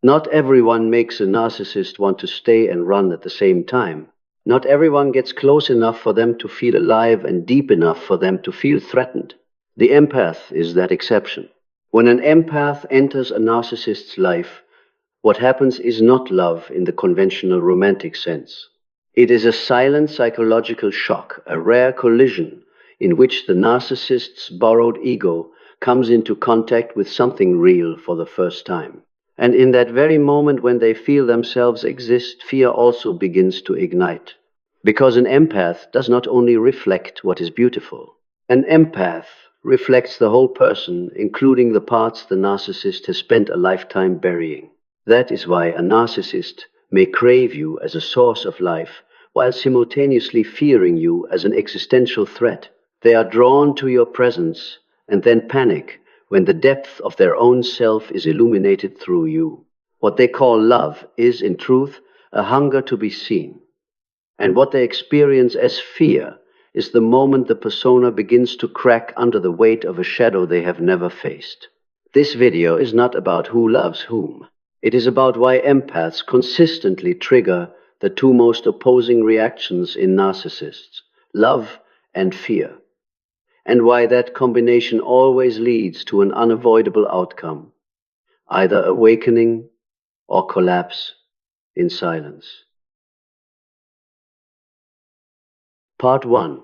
Not everyone makes a narcissist want to stay and run at the same time. Not everyone gets close enough for them to feel alive and deep enough for them to feel threatened. The empath is that exception. When an empath enters a narcissist's life, what happens is not love in the conventional romantic sense. It is a silent psychological shock, a rare collision in which the narcissist's borrowed ego comes into contact with something real for the first time. And in that very moment when they feel themselves exist, fear also begins to ignite. Because an empath does not only reflect what is beautiful. An empath reflects the whole person, including the parts the narcissist has spent a lifetime burying. That is why a narcissist may crave you as a source of life, while simultaneously fearing you as an existential threat. They are drawn to your presence and then panic when the depth of their own self is illuminated through you. What they call love is, in truth, a hunger to be seen. And what they experience as fear is the moment the persona begins to crack under the weight of a shadow they have never faced. This video is not about who loves whom. It is about why empaths consistently trigger the two most opposing reactions in narcissists, love and fear, and why that combination always leads to an unavoidable outcome, either awakening or collapse in silence. Part 1.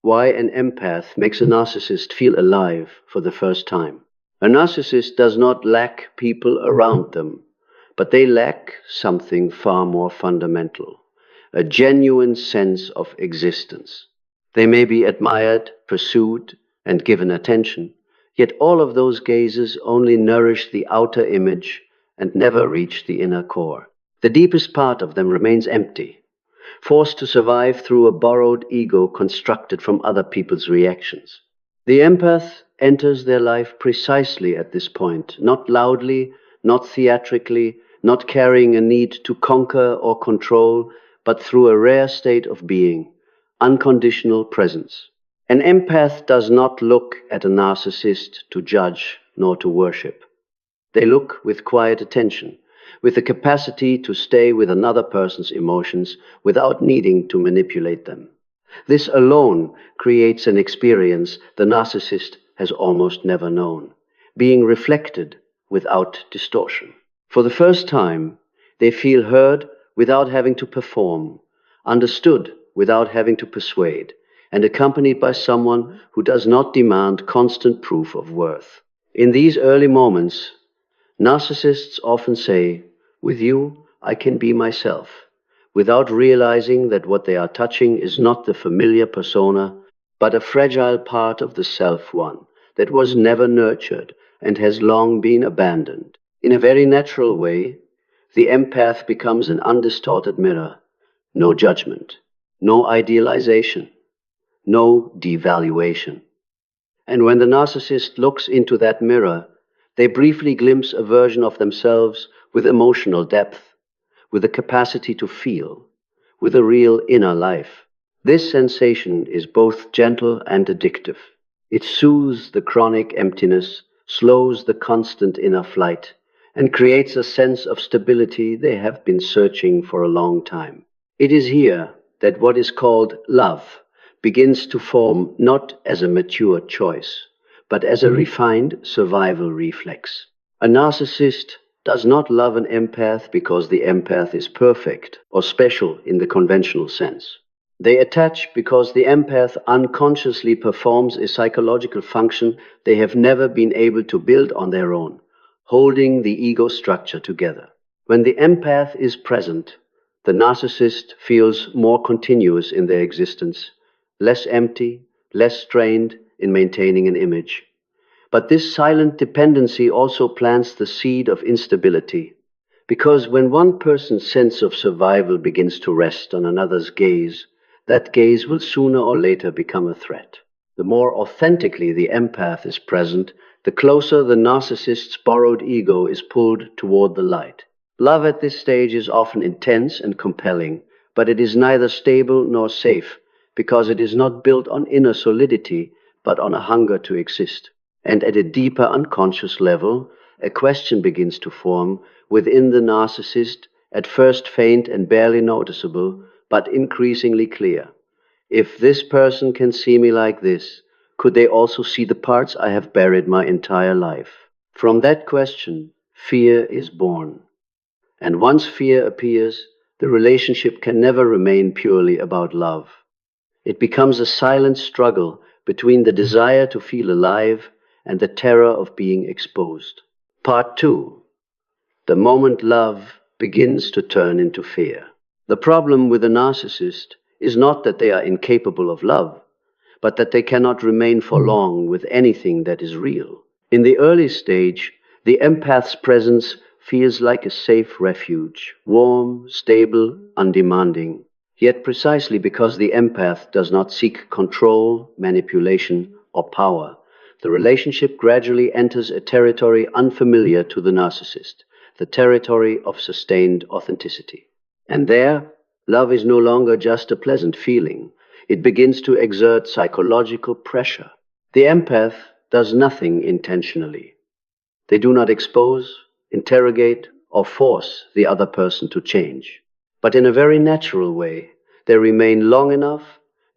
Why an empath makes a narcissist feel alive for the first time. A narcissist does not lack people around them, but they lack something far more fundamental, a genuine sense of existence. They may be admired, pursued, and given attention, yet all of those gazes only nourish the outer image and never reach the inner core. The deepest part of them remains empty, forced to survive through a borrowed ego constructed from other people's reactions. The empath enters their life precisely at this point, not loudly, not theatrically, not carrying a need to conquer or control, but through a rare state of being, unconditional presence. An empath does not look at a narcissist to judge nor to worship. They look with quiet attention, with the capacity to stay with another person's emotions without needing to manipulate them. This alone creates an experience the narcissist has almost never known, being reflected without distortion. For the first time, they feel heard without having to perform, understood without having to persuade, and accompanied by someone who does not demand constant proof of worth. In these early moments, narcissists often say, "With you, I can be myself," without realizing that what they are touching is not the familiar persona, but a fragile part of the self-one that was never nurtured and has long been abandoned. In a very natural way, the empath becomes an undistorted mirror. No judgment, no idealization, no devaluation. And when the narcissist looks into that mirror, they briefly glimpse a version of themselves with emotional depth, with the capacity to feel, with a real inner life. This sensation is both gentle and addictive. It soothes the chronic emptiness, slows the constant inner flight, and creates a sense of stability they have been searching for a long time. It is here that what is called love begins to form not as a mature choice, but as a refined survival reflex. A narcissist does not love an empath because the empath is perfect or special in the conventional sense. They attach because the empath unconsciously performs a psychological function they have never been able to build on their own, holding the ego structure together. When the empath is present, the narcissist feels more continuous in their existence, less empty, less strained in maintaining an image. But this silent dependency also plants the seed of instability, because when one person's sense of survival begins to rest on another's gaze, that gaze will sooner or later become a threat. The more authentically the empath is present, the closer the narcissist's borrowed ego is pulled toward the light. Love at this stage is often intense and compelling, but it is neither stable nor safe, because it is not built on inner solidity, but on a hunger to exist. And at a deeper unconscious level, a question begins to form within the narcissist, at first faint and barely noticeable, but increasingly clear. If this person can see me like this, could they also see the parts I have buried my entire life? From that question, fear is born. And once fear appears, the relationship can never remain purely about love. It becomes a silent struggle between the desire to feel alive and the terror of being exposed. Part 2. The moment love begins to turn into fear. The problem with a narcissist is not that they are incapable of love, but that they cannot remain for long with anything that is real. In the early stage, the empath's presence feels like a safe refuge, warm, stable, undemanding. Yet precisely because the empath does not seek control, manipulation, or power, the relationship gradually enters a territory unfamiliar to the narcissist, the territory of sustained authenticity. And there, love is no longer just a pleasant feeling. It begins to exert psychological pressure. The empath does nothing intentionally. They do not expose, interrogate, or force the other person to change. But in a very natural way, they remain long enough,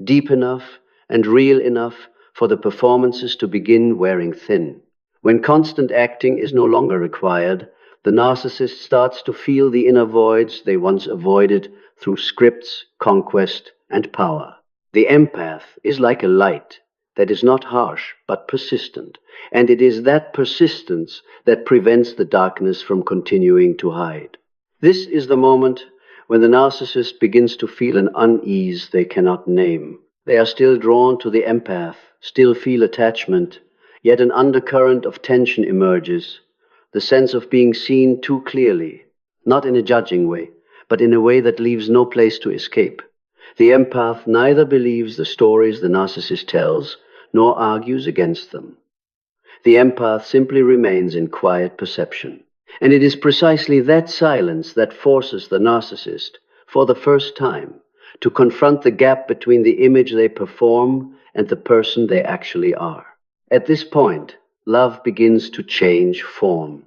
deep enough, and real enough for the performances to begin wearing thin. When constant acting is no longer required, the narcissist starts to feel the inner voids they once avoided through scripts, conquest, and power. The empath is like a light that is not harsh but persistent, and it is that persistence that prevents the darkness from continuing to hide. This is the moment when the narcissist begins to feel an unease they cannot name. They are still drawn to the empath, still feel attachment, yet an undercurrent of tension emerges, the sense of being seen too clearly, not in a judging way, but in a way that leaves no place to escape. The empath neither believes the stories the narcissist tells, nor argues against them. The empath simply remains in quiet perception. And it is precisely that silence that forces the narcissist, for the first time, to confront the gap between the image they perform and the person they actually are. At this point, love begins to change form.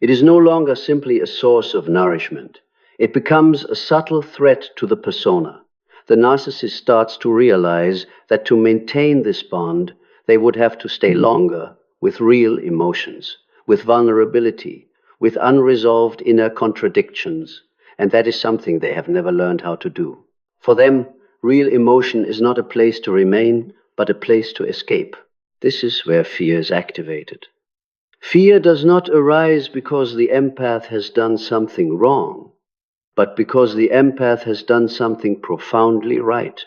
It is no longer simply a source of nourishment. It becomes a subtle threat to the persona. The narcissist starts to realize that to maintain this bond, they would have to stay longer with real emotions, with vulnerability, with unresolved inner contradictions, and that is something they have never learned how to do. For them, real emotion is not a place to remain, but a place to escape. This is where fear is activated. Fear does not arise because the empath has done something wrong, but because the empath has done something profoundly right.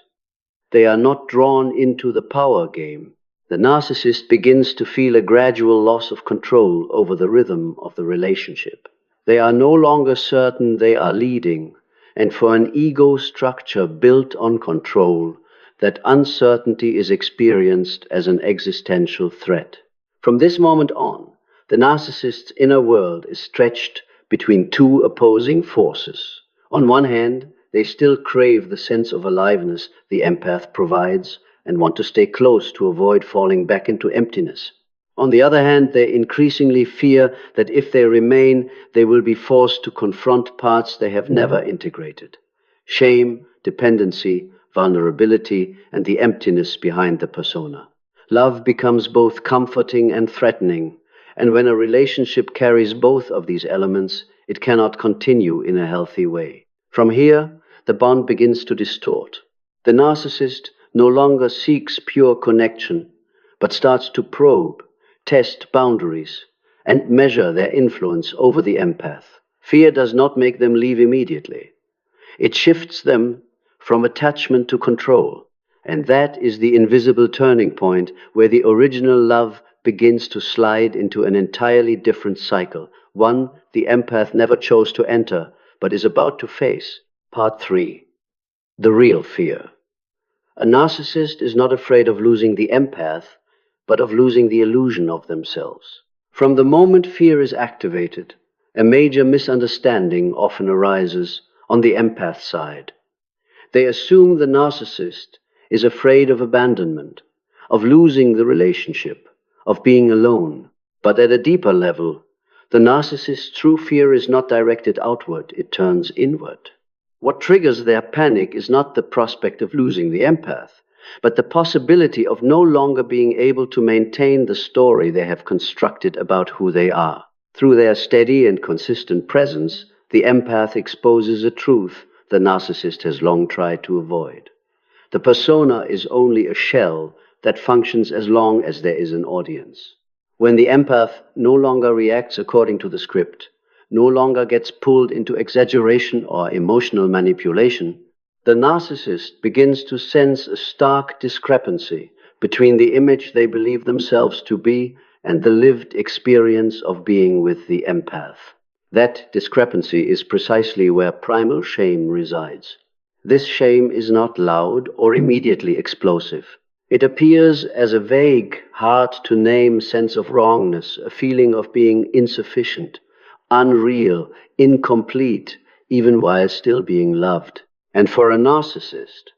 They are not drawn into the power game. The narcissist begins to feel a gradual loss of control over the rhythm of the relationship. They are no longer certain they are leading, and for an ego structure built on control, that uncertainty is experienced as an existential threat. From this moment on, the narcissist's inner world is stretched between two opposing forces. On one hand, they still crave the sense of aliveness the empath provides, and want to stay close to avoid falling back into emptiness. On the other hand, they increasingly fear that if they remain, they will be forced to confront parts they have never integrated. Shame, dependency, vulnerability, and the emptiness behind the persona. Love becomes both comforting and threatening, and when a relationship carries both of these elements, it cannot continue in a healthy way. From here, the bond begins to distort. The narcissist no longer seeks pure connection, but starts to probe, test boundaries, and measure their influence over the empath. Fear does not make them leave immediately. It shifts them from attachment to control, and that is the invisible turning point where the original love begins to slide into an entirely different cycle, one the empath never chose to enter, but is about to face. Part 3. The real fear. A narcissist is not afraid of losing the empath, but of losing the illusion of themselves. From the moment fear is activated, a major misunderstanding often arises on the empath side. They assume the narcissist is afraid of abandonment, of losing the relationship, of being alone. But at a deeper level, The narcissist's true fear is not directed outward, it turns inward. What triggers their panic is not the prospect of losing the empath, but the possibility of no longer being able to maintain the story they have constructed about who they are. Through their steady and consistent presence, the empath exposes a truth the narcissist has long tried to avoid. The persona is only a shell that functions as long as there is an audience. When the empath no longer reacts according to the script, no longer gets pulled into exaggeration or emotional manipulation, the narcissist begins to sense a stark discrepancy between the image they believe themselves to be and the lived experience of being with the empath. That discrepancy is precisely where primal shame resides. This shame is not loud or immediately explosive. It appears as a vague, hard-to-name sense of wrongness, a feeling of being insufficient, unreal, incomplete, even while still being loved. And for a narcissist,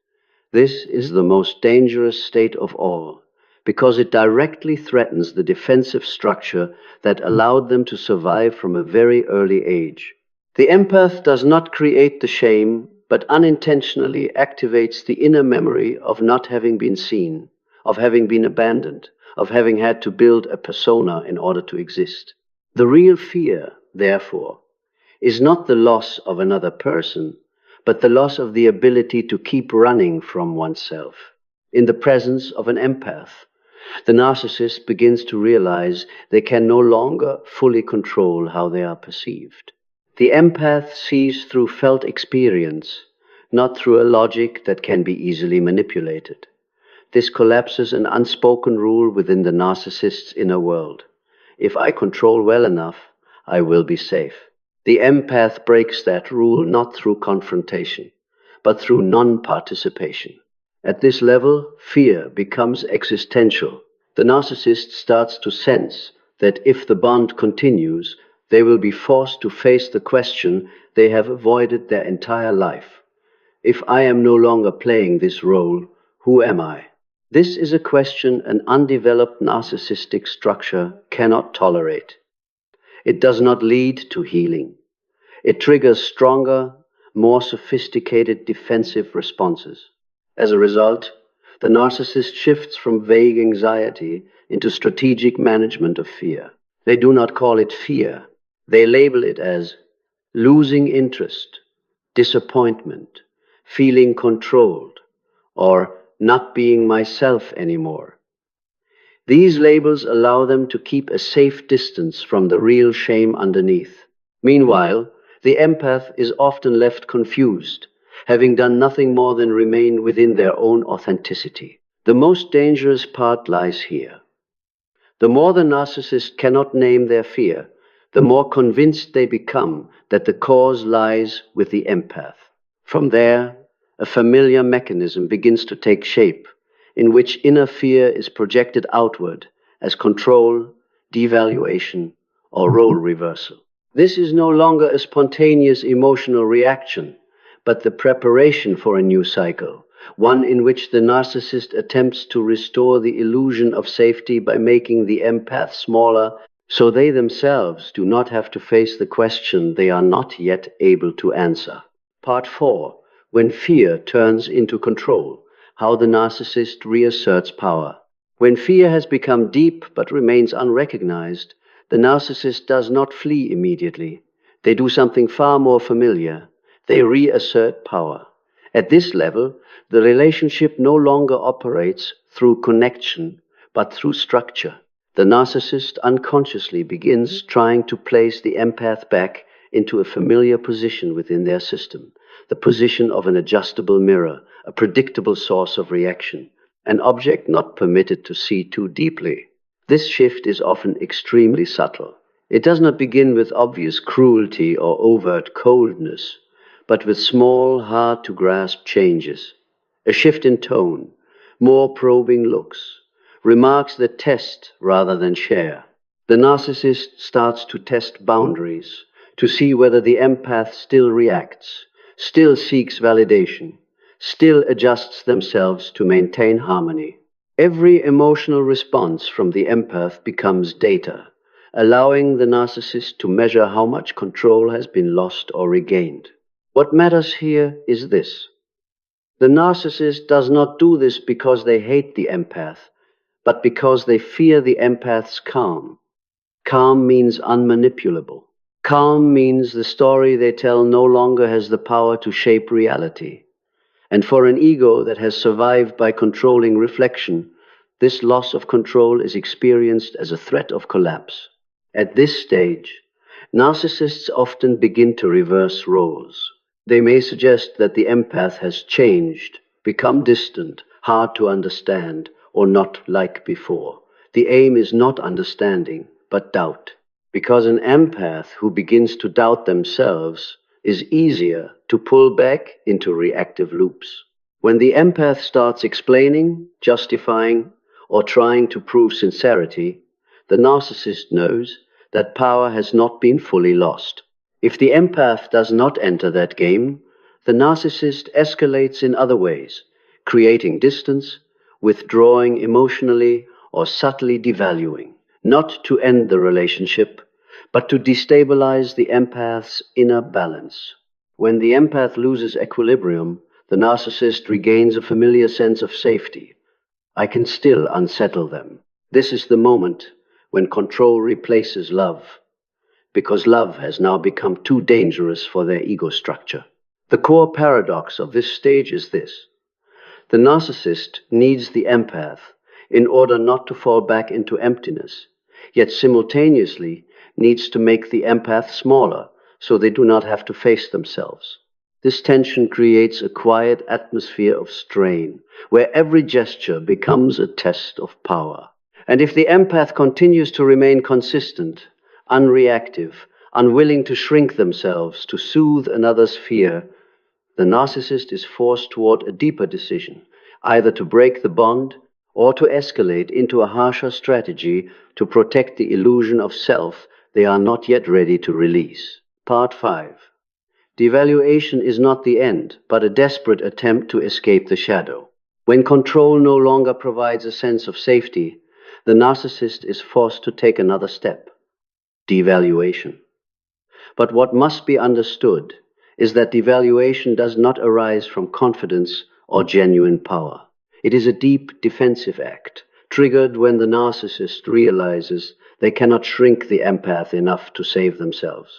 this is the most dangerous state of all, because it directly threatens the defensive structure that allowed them to survive from a very early age. The empath does not create the shame, but unintentionally activates the inner memory of not having been seen, of having been abandoned, of having had to build a persona in order to exist. The real fear, therefore, is not the loss of another person, but the loss of the ability to keep running from oneself. In the presence of an empath, the narcissist begins to realize they can no longer fully control how they are perceived. The empath sees through felt experience, not through a logic that can be easily manipulated. This collapses an unspoken rule within the narcissist's inner world. If I control well enough, I will be safe. The empath breaks that rule not through confrontation, but through non-participation. At this level, fear becomes existential. The narcissist starts to sense that if the bond continues, they will be forced to face the question they have avoided their entire life. If I am no longer playing this role, who am I? This is a question an undeveloped narcissistic structure cannot tolerate. It does not lead to healing. It triggers stronger, more sophisticated defensive responses. As a result, the narcissist shifts from vague anxiety into strategic management of fear. They do not call it fear. They label it as losing interest, disappointment, feeling controlled, or not being myself anymore. These labels allow them to keep a safe distance from the real shame underneath. Meanwhile, the empath is often left confused, having done nothing more than remain within their own authenticity. The most dangerous part lies here. The more the narcissist cannot name their fear, the more convinced they become that the cause lies with the empath. From there, a familiar mechanism begins to take shape, in which inner fear is projected outward as control, devaluation, or role reversal. This is no longer a spontaneous emotional reaction, but the preparation for a new cycle, one in which the narcissist attempts to restore the illusion of safety by making the empath smaller, so they themselves do not have to face the question they are not yet able to answer. Part 4. When fear turns into control. How the narcissist reasserts power. When fear has become deep but remains unrecognized, the narcissist does not flee immediately. They do something far more familiar. They reassert power. At this level, the relationship no longer operates through connection, but through structure. The narcissist unconsciously begins trying to place the empath back into a familiar position within their system, the position of an adjustable mirror, a predictable source of reaction, an object not permitted to see too deeply. This shift is often extremely subtle. It does not begin with obvious cruelty or overt coldness, but with small, hard-to-grasp changes. A shift in tone, more probing looks, remarks that test rather than share. The narcissist starts to test boundaries, to see whether the empath still reacts, still seeks validation, still adjusts themselves to maintain harmony. Every emotional response from the empath becomes data, allowing the narcissist to measure how much control has been lost or regained. What matters here is this. The narcissist does not do this because they hate the empath, but because they fear the empath's calm. Calm means unmanipulable. Calm means the story they tell no longer has the power to shape reality. And for an ego that has survived by controlling reflection, this loss of control is experienced as a threat of collapse. At this stage, narcissists often begin to reverse roles. They may suggest that the empath has changed, become distant, hard to understand, or not like before. The aim is not understanding, but doubt. Because an empath who begins to doubt themselves is easier to pull back into reactive loops. When the empath starts explaining, justifying, or trying to prove sincerity, the narcissist knows that power has not been fully lost. If the empath does not enter that game, the narcissist escalates in other ways, creating distance, withdrawing emotionally, or subtly devaluing, not to end the relationship, but to destabilize the empath's inner balance. When the empath loses equilibrium, the narcissist regains a familiar sense of safety. I can still unsettle them. This is the moment when control replaces love, because love has now become too dangerous for their ego structure. The core paradox of this stage is this. The narcissist needs the empath in order not to fall back into emptiness, yet simultaneously needs to make the empath smaller so they do not have to face themselves. This tension creates a quiet atmosphere of strain, where every gesture becomes a test of power. And if the empath continues to remain consistent, unreactive, unwilling to shrink themselves to soothe another's fear, the narcissist is forced toward a deeper decision, either to break the bond or to escalate into a harsher strategy to protect the illusion of self they are not yet ready to release. Part 5. Devaluation is not the end, but a desperate attempt to escape the shadow. When control no longer provides a sense of safety, the narcissist is forced to take another step: devaluation. But what must be understood is that devaluation does not arise from confidence or genuine power. It is a deep defensive act, triggered when the narcissist realizes they cannot shrink the empath enough to save themselves.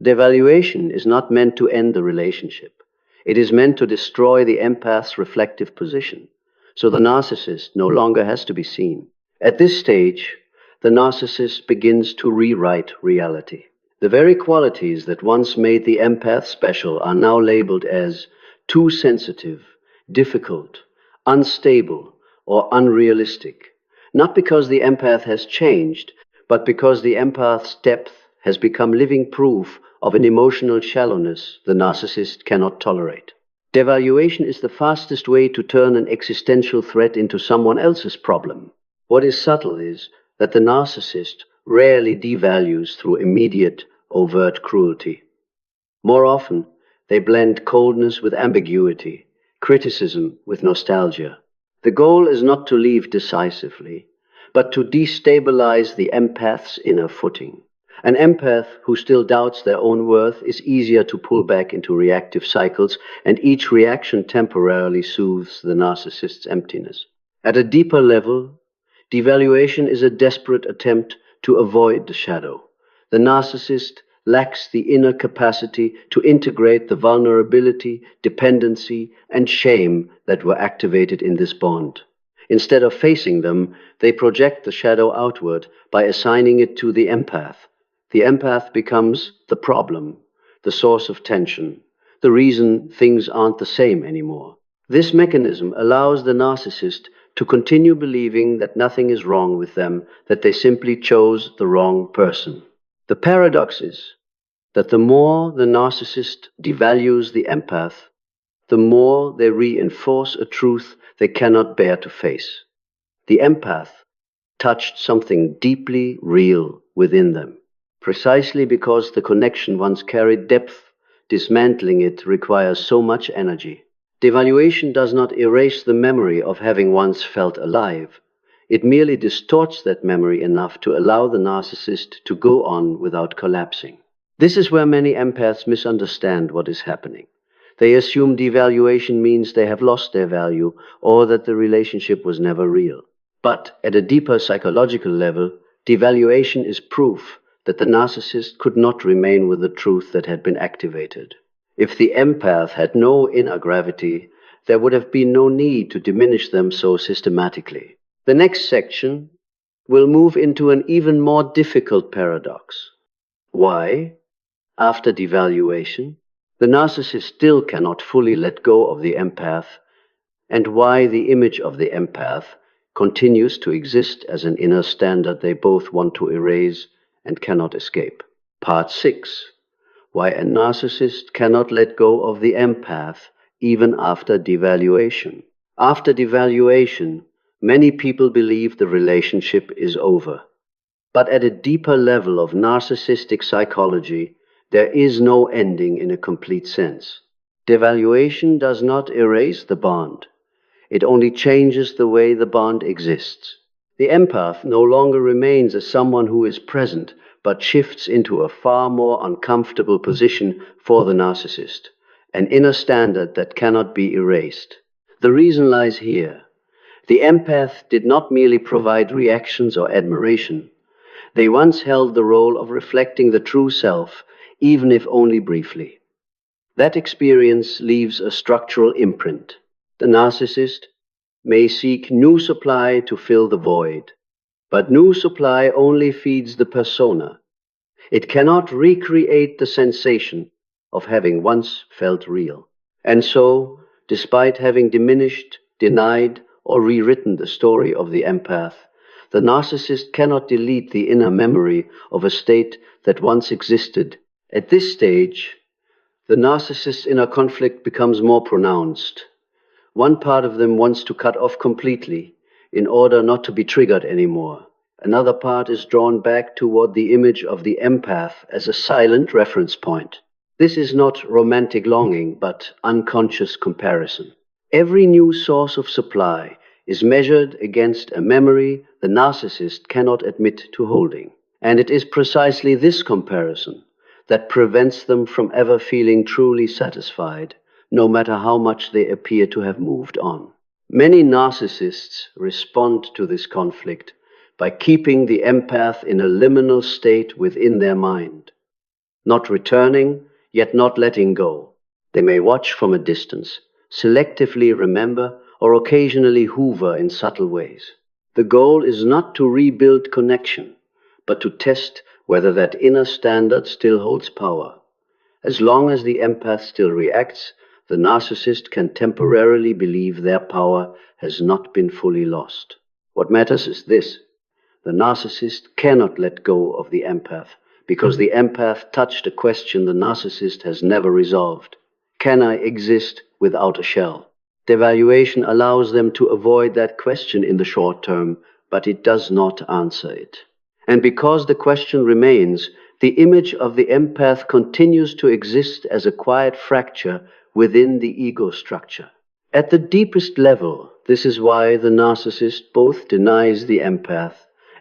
Devaluation is not meant to end the relationship. It is meant to destroy the empath's reflective position, so the narcissist no longer has to be seen. At this stage, the narcissist begins to rewrite reality. The very qualities that once made the empath special are now labeled as too sensitive, difficult, unstable, or unrealistic, not because the empath has changed, but because the empath's depth has become living proof of an emotional shallowness the narcissist cannot tolerate. Devaluation is the fastest way to turn an existential threat into someone else's problem. What is subtle is that the narcissist rarely devalues through immediate, overt cruelty. More often, they blend coldness with ambiguity, criticism with nostalgia. The goal is not to leave decisively, but to destabilize the empath's inner footing. An empath who still doubts their own worth is easier to pull back into reactive cycles, and each reaction temporarily soothes the narcissist's emptiness. At a deeper level, devaluation is a desperate attempt to avoid the shadow. The narcissist lacks the inner capacity to integrate the vulnerability, dependency, and shame that were activated in this bond. Instead of facing them, they project the shadow outward by assigning it to the empath. The empath becomes the problem, the source of tension, the reason things aren't the same anymore. This mechanism allows the narcissist to continue believing that nothing is wrong with them, that they simply chose the wrong person. The paradox is that the more the narcissist devalues the empath, the more they reinforce a truth they cannot bear to face. The empath touched something deeply real within them. Precisely because the connection once carried depth, dismantling it requires so much energy. Devaluation does not erase the memory of having once felt alive. It merely distorts that memory enough to allow the narcissist to go on without collapsing. This is where many empaths misunderstand what is happening. They assume devaluation means they have lost their value or that the relationship was never real. But at a deeper psychological level, devaluation is proof that the narcissist could not remain with the truth that had been activated. If the empath had no inner gravity, there would have been no need to diminish them so systematically. The next section will move into an even more difficult paradox. Why, after devaluation, the narcissist still cannot fully let go of the empath, and why the image of the empath continues to exist as an inner standard they both want to erase and cannot escape. Part 6. Why a narcissist cannot let go of the empath even after devaluation. After devaluation, many people believe the relationship is over. But at a deeper level of narcissistic psychology, there is no ending in a complete sense. Devaluation does not erase the bond. It only changes the way the bond exists. The empath no longer remains as someone who is present, but shifts into a far more uncomfortable position for the narcissist, an inner standard that cannot be erased. The reason lies here. The empath did not merely provide reactions or admiration. They once held the role of reflecting the true self, even if only briefly. That experience leaves a structural imprint. The narcissist may seek new supply to fill the void, but new supply only feeds the persona. It cannot recreate the sensation of having once felt real. And so, despite having diminished, denied, or rewritten the story of the empath, the narcissist cannot delete the inner memory of a state that once existed. At this stage, the narcissist's inner conflict becomes more pronounced. One part of them wants to cut off completely in order not to be triggered anymore. Another part is drawn back toward the image of the empath as a silent reference point. This is not romantic longing, but unconscious comparison. Every new source of supply is measured against a memory the narcissist cannot admit to holding. And it is precisely this comparison that prevents them from ever feeling truly satisfied, no matter how much they appear to have moved on. Many narcissists respond to this conflict by keeping the empath in a liminal state within their mind, not returning, yet not letting go. They may watch from a distance, selectively remember, or occasionally hoover in subtle ways. The goal is not to rebuild connection, but to test whether that inner standard still holds power. As long as the empath still reacts, the narcissist can temporarily believe their power has not been fully lost. What matters is this: the narcissist cannot let go of the empath, because the empath touched a question the narcissist has never resolved. Can I exist without a shell? Devaluation allows them to avoid that question in the short term, but it does not answer it. And because the question remains, the image of the empath continues to exist as a quiet fracture within the ego structure. At the deepest level, this is why the narcissist both denies the empath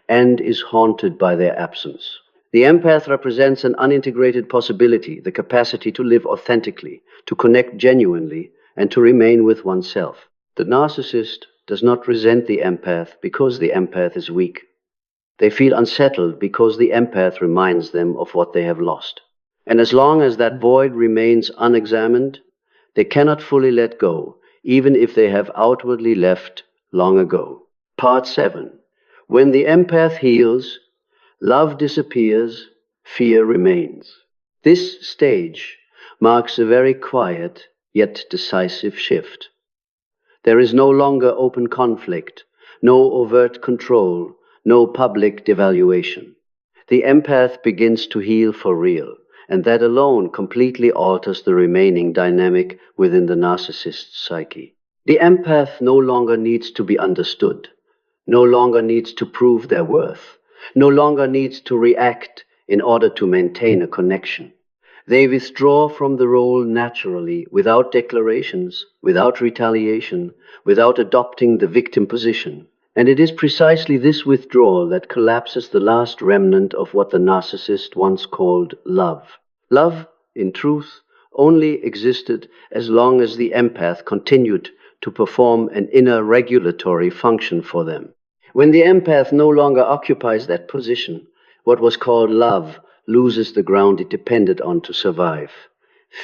and is haunted by their absence. The empath represents an unintegrated possibility, the capacity to live authentically, to connect genuinely, and to remain with oneself. The narcissist does not resent the empath because the empath is weak. They feel unsettled because the empath reminds them of what they have lost. And as long as that void remains unexamined, they cannot fully let go, even if they have outwardly left long ago. Part 7. When the empath heals, love disappears, fear remains. This stage marks a very quiet yet decisive shift. There is no longer open conflict, no overt control, no public devaluation. The empath begins to heal for real, and that alone completely alters the remaining dynamic within the narcissist's psyche. The empath no longer needs to be understood, no longer needs to prove their worth, no longer needs to react in order to maintain a connection. They withdraw from the role naturally, without declarations, without retaliation, without adopting the victim position, And it is precisely this withdrawal that collapses the last remnant of what the narcissist once called love. Love, in truth, only existed as long as the empath continued to perform an inner regulatory function for them. When the empath no longer occupies that position, what was called love loses the ground it depended on to survive.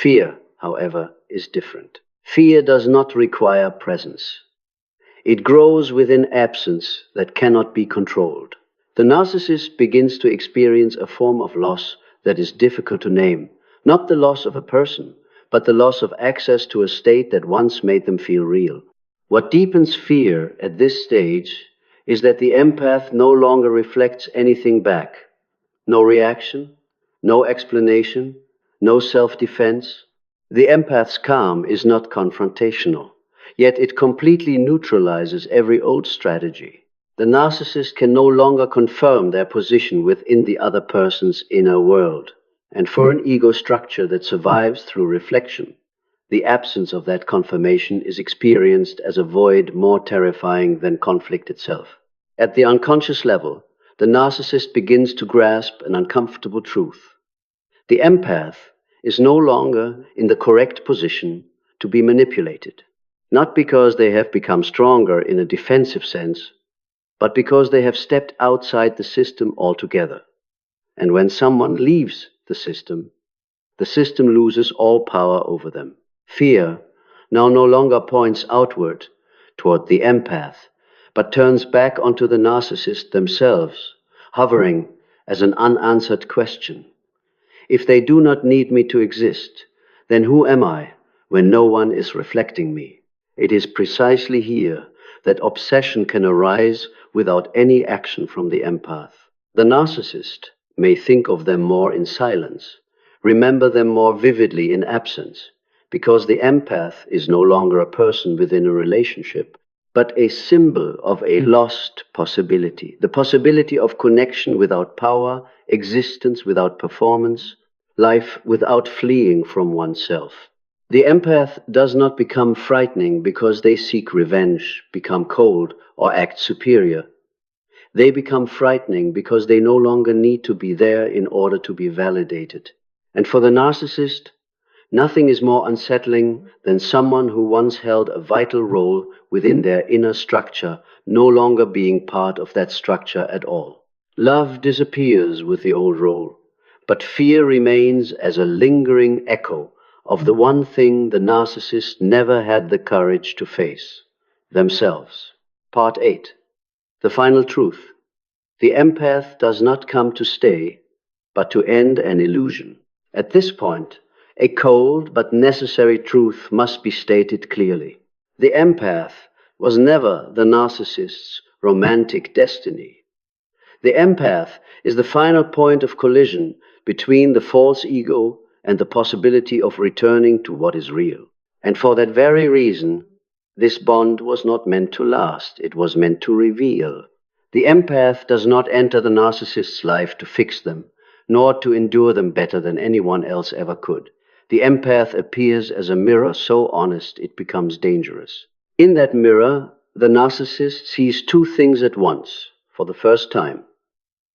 Fear, however, is different. Fear does not require presence. It grows within absence that cannot be controlled. The narcissist begins to experience a form of loss that is difficult to name, not the loss of a person, but the loss of access to a state that once made them feel real. What deepens fear at this stage is that the empath no longer reflects anything back. No reaction, no explanation, no self-defense. The empath's calm is not confrontational. Yet it completely neutralizes every old strategy. The narcissist can no longer confirm their position within the other person's inner world. And for an ego structure that survives through reflection, the absence of that confirmation is experienced as a void more terrifying than conflict itself. At the unconscious level, the narcissist begins to grasp an uncomfortable truth. The empath is no longer in the correct position to be manipulated. Not because they have become stronger in a defensive sense, but because they have stepped outside the system altogether. And when someone leaves the system loses all power over them. Fear now no longer points outward toward the empath, but turns back onto the narcissist themselves, hovering as an unanswered question. If they do not need me to exist, then who am I when no one is reflecting me? It is precisely here that obsession can arise without any action from the empath. The narcissist may think of them more in silence, remember them more vividly in absence, because the empath is no longer a person within a relationship, but a symbol of a lost possibility, the possibility of connection without power, existence without performance, life without fleeing from oneself. The empath does not become frightening because they seek revenge, become cold, or act superior. They become frightening because they no longer need to be there in order to be validated. And for the narcissist, nothing is more unsettling than someone who once held a vital role within their inner structure, no longer being part of that structure at all. Love disappears with the old role, but fear remains as a lingering echo of the one thing the narcissist never had the courage to face: themselves. Part 8. The final truth. The empath does not come to stay, but to end an illusion. At this point, a cold but necessary truth must be stated clearly. The empath was never the narcissist's romantic destiny. The empath is the final point of collision between the false ego and the possibility of returning to what is real. And for that very reason, this bond was not meant to last, it was meant to reveal. The empath does not enter the narcissist's life to fix them, nor to endure them better than anyone else ever could. The empath appears as a mirror so honest it becomes dangerous. In that mirror, the narcissist sees two things at once, for the first time: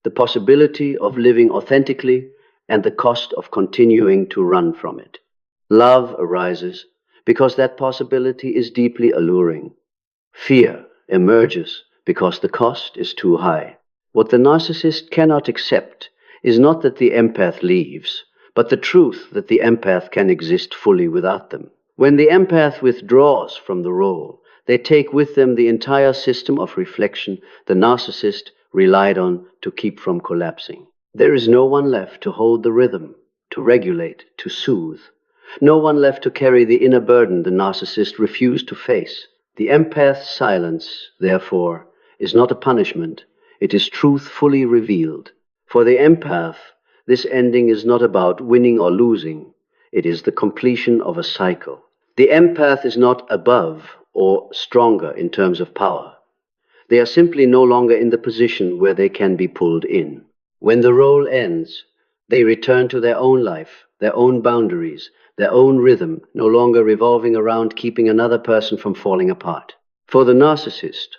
the possibility of living authentically and the cost of continuing to run from it. Love arises because that possibility is deeply alluring. Fear emerges because the cost is too high. What the narcissist cannot accept is not that the empath leaves, but the truth that the empath can exist fully without them. When the empath withdraws from the role, they take with them the entire system of reflection the narcissist relied on to keep from collapsing. There is no one left to hold the rhythm, to regulate, to soothe. No one left to carry the inner burden the narcissist refused to face. The empath's silence, therefore, is not a punishment. It is truth fully revealed. For the empath, this ending is not about winning or losing. It is the completion of a cycle. The empath is not above or stronger in terms of power. They are simply no longer in the position where they can be pulled in. When the role ends, they return to their own life, their own boundaries, their own rhythm, no longer revolving around keeping another person from falling apart. For the narcissist,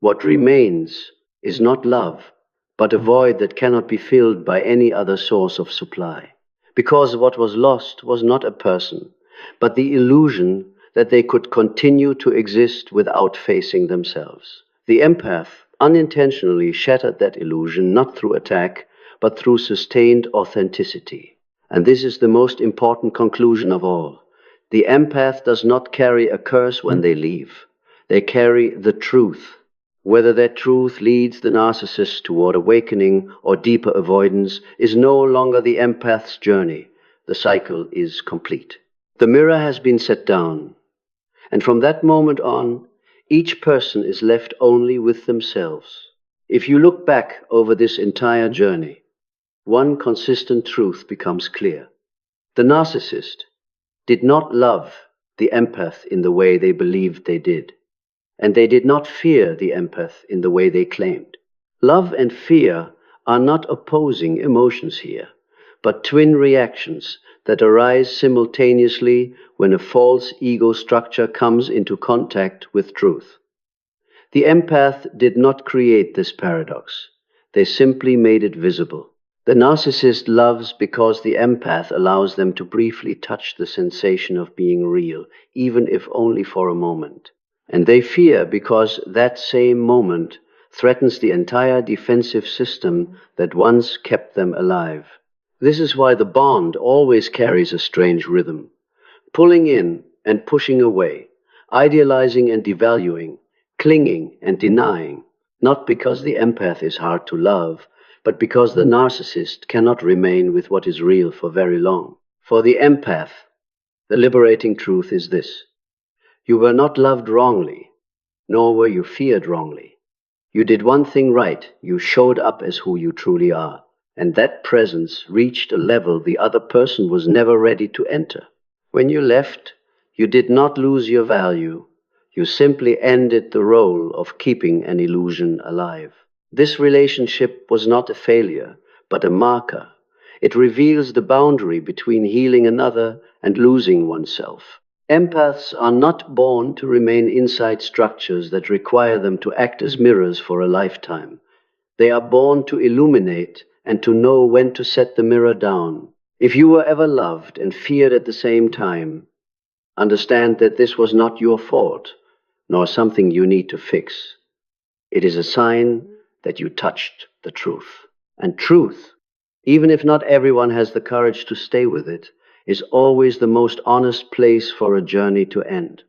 What remains is not love, but a void that cannot be filled by any other source of supply. Because what was lost was not a person, but the illusion that they could continue to exist without facing themselves. The empath unintentionally shattered that illusion not through attack, but through sustained authenticity. And this is the most important conclusion of all. The empath does not carry a curse when they leave. They carry the truth. Whether that truth leads the narcissist toward awakening or deeper avoidance is no longer the empath's journey. The cycle is complete. The mirror has been set down, and from that moment on, each person is left only with themselves. If you look back over this entire journey, one consistent truth becomes clear. The narcissist did not love the empath in the way they believed they did, and they did not fear the empath in the way they claimed. Love and fear are not opposing emotions here, but twin reactions that arise simultaneously when a false ego structure comes into contact with truth. The empath did not create this paradox. They simply made it visible. The narcissist loves because the empath allows them to briefly touch the sensation of being real, even if only for a moment. And they fear because that same moment threatens the entire defensive system that once kept them alive. This is why the bond always carries a strange rhythm, pulling in and pushing away, idealizing and devaluing, clinging and denying, not because the empath is hard to love, but because the narcissist cannot remain with what is real for very long. For the empath, the liberating truth is this: you were not loved wrongly, nor were you feared wrongly. You did one thing right: you showed up as who you truly are, and that presence reached a level the other person was never ready to enter. When you left, you did not lose your value. You simply ended the role of keeping an illusion alive. This relationship was not a failure, but a marker. It reveals the boundary between healing another and losing oneself. Empaths are not born to remain inside structures that require them to act as mirrors for a lifetime. They are born to illuminate and to know when to set the mirror down. If you were ever loved and feared at the same time, understand that this was not your fault, nor something you need to fix. It is a sign that you touched the truth. And truth, even if not everyone has the courage to stay with it, is always the most honest place for a journey to end.